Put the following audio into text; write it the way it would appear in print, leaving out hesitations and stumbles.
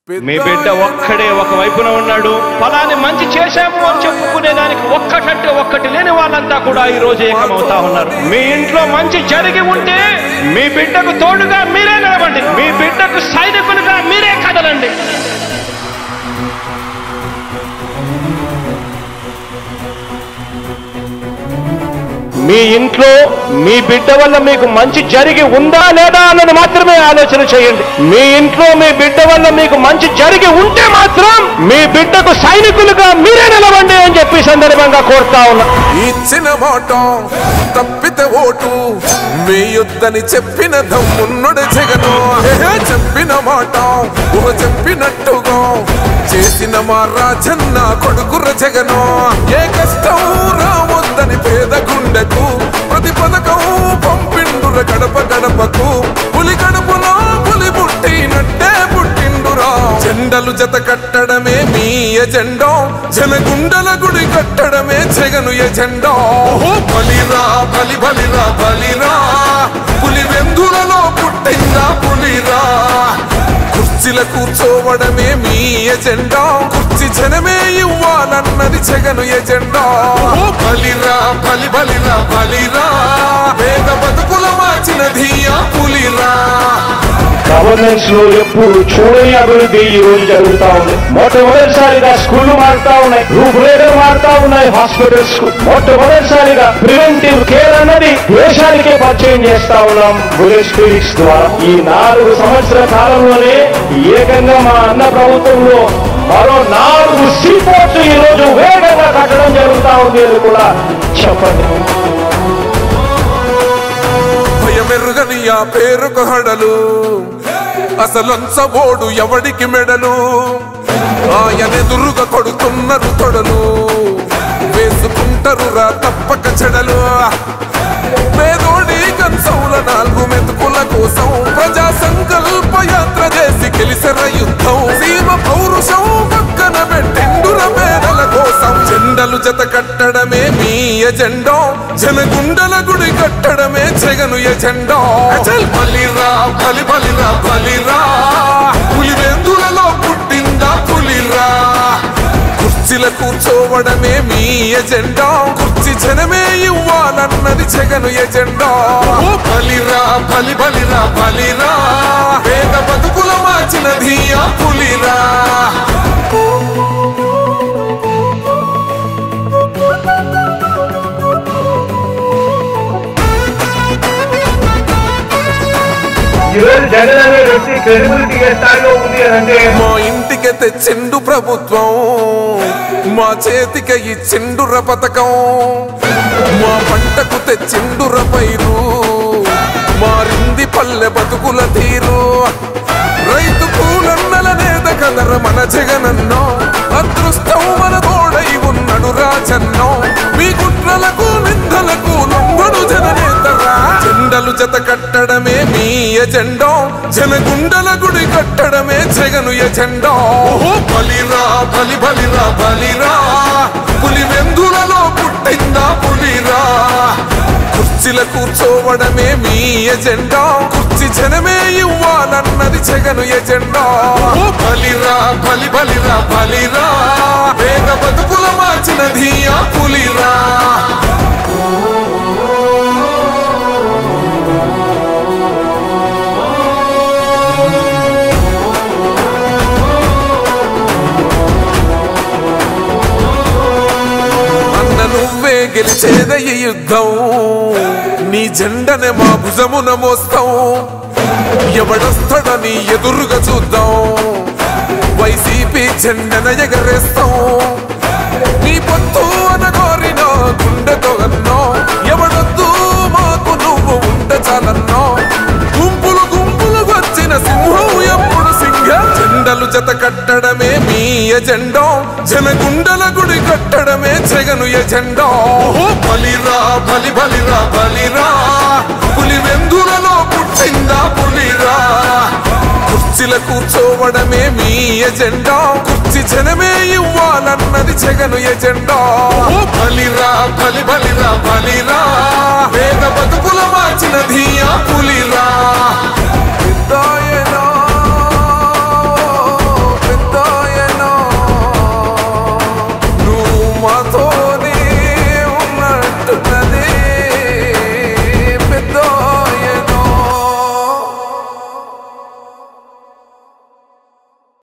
మీ బిడ్డ ఒక్కడే ఒక వైపున ఉన్నాడు. ఫలాన్ని మంచి చేశాము అని చెప్పుకునేదానికి ఒక్కటంటే ఒక్కటి లేని వాళ్ళంతా కూడా ఈ రోజు ఏకమవుతా ఉన్నారు. మీ ఇంట్లో మంచి జరిగి ఉంటే మీ బిడ్డకు తోడుగా మీరే నిలబండి. మీ బిడ్డకు సైనికులుగా మీరే కదలండి. మీ ఇంట్లో మీ బిడ్డ వల్ల మీకు మంచి జరిగి ఉందా లేదా అన్నది మాత్రమే ఆలోచన చేయండి. మీ ఇంట్లో మీ బిడ్డ వల్ల మీకు మంచి జరిగి ఉంటే మాత్రం మీ బిడ్డకు సైనికులుగా మీరే నిలవండి అని చెప్పి సందర్భంగా కోరుతా ఉన్నా. ఇచ్చిన మాట తప్పితే ఓటు వేయొద్దని చెప్పిన దమ్మున్నడు జగను. చెప్పిన మాట చెప్పినట్టుగా చేసిన మా రాజన్న కొడుకుర జగను. ఏ కష్టం రావద్దని పేద గుండెకు ప్రతి పథకం పంపిండుర గడప గడపకు. పులి గడపలో పులి పుట్టినట్టే పుట్టిండురా. జెండలు జత కట్టడమే మీ ఎజెండా, జనగుండల గుడి కట్టడమే జగను ఎజెండా. బలిరా బలి బలిరా బలిరా, పులి వెందులలో పుట్టిందా పులిరా. కుర్చీల కూర్చోవడమే మీ ఎజెండా, కుర్చీ జనమే ఇవ్వాలన్నది జగను ఎజెండా. బలిరా బలి బలిరా బలిరా, పేద బతుకుల మార్చినది ఆ పులిరా. గవర్నెన్స్ లో ఎప్పుడు చూడని అభివృద్ధి ఈ రోజు జరుగుతా ఉంది. మొట్టమొదటిసారిగా స్కూళ్లు మారుతా ఉన్నాయి, రూపురేఖలు మారుతా ఉన్నాయి. హాస్పిటల్స్ కు మొట్టమొదటిసారిగా ప్రివెంటివ్ కేర్ అన్నది దేశానికే పరిచయం చేస్తా ఉన్నాం బుల్లెట్ క్లినిక్స్ ద్వారా. ఈ 4 సంవత్సరాల కాలంలోనే ఏకంగా మా అన్న ప్రభుత్వంలో మరో 4 సీపోర్ట్స్ ఈ రోజు వేగంగా కట్టడం జరుగుతా ఉంది అని కూడా చెప్పండి. భయమెరుగని ఆ పేరుకు హడలు, అసలంచబోడు ఎవడికి మెడలు. ఆయనెదురుగా కొడుతున్నారు తొడలు, వేసుకుంటారు రా తప్పక చెడలు. పేదోడి కంచౌల 4 మెతుకుల కోసం ప్రజా సంకల్ప యాత్ర చేసి గెలిసెర యుద్ధం. సీమ పౌరుషం పక్కన పెట్టిండుర పేదల కోసం. జెండలు జత కట్టడమే మీ ఎజెండా, జనగుండల గుడి కట్టడమే జగను ఎజెండా. బలిరా బలి బలిరా బలిరా, పులి వెందులలో పుట్టిందా పులిరా. కుర్చీల కూర్చోవడమే మీ ఎజెండా, కుర్చీ జనమే ఇవ్వాలన్నది జగను ఎజెండా. బలిరా బలి బలిరా బలిరా, పేద బతుకుల మార్చినది ఆ పులిరా. జగన్ అనే వ్యక్తి క్రెడిబిలిటీ ఏ స్థాయిలో ఉంది అంటే మా ఇంటికి తెచ్చిండు ప్రభుత్వం, మా చేతికి ఇచ్చిండుర పథకం. మా పంటకు తెచ్చిండుర పైరు, మారింది పల్లె బతుకుల తీరు. రైతు కూలన్నల నేత కదర మన జగనన్నో, అదృష్టం మన తోడై ఉన్నడు రాజన్నో. మీ కుట్రలకు నిందలకు లొంగడు జననేతరా. జెండలు జత కట్టడమే మీ ఎజెండా, జనగుండల గుడి కట్టడమే జగను ఎజెండా. బలిరా బలి బలిరా బలిరా, పులి వెందులలో పుట్టిందా పులిరా. కుర్చీల కూర్చోవడమే మీ ఎజెండా, కుర్చీ జనమే ఇవ్వాలన్నది జగను ఎజెండా. బలిరా బలి బలిరా బలిరా, పేద బతుకుల మార్చినది ఆ పులిరా. నువ్వే గెలిచేద ఈ యుద్ధం, నీ జెండనే మా భుజమున మోస్తాం. ఎవడొస్తాడని ఎదురుగా చూద్దాం, వైసీపీ జెండన ఎగరేస్తాం. నీ పొత్తు అనగోరిన గుండెతో అన్నో, ఎవడొద్దు మాకు నువ్వు ఉండ చాలన్నో. గుంపులు గుంపులు వచ్చిన సింహం ఎప్పుడు సింహం. జెండలు జత కట్టడమే మీ ఎజెండా, జనగుండల గుడి కట్టడమే జగను ఎజెండా. బలిరా బలి బలిరా బలిరా, పులి వెందులలో పుట్టిందా పులిరా. కుర్చీల కూర్చోవడమే మీ ఎజెండా, కుర్చీ జనమే ఇవ్వాలన్నది జగను ఎజెండా. బలిరా బలి బలిరా బలిరా, పేద బతుకుల మార్చినది ఆ పులిరా.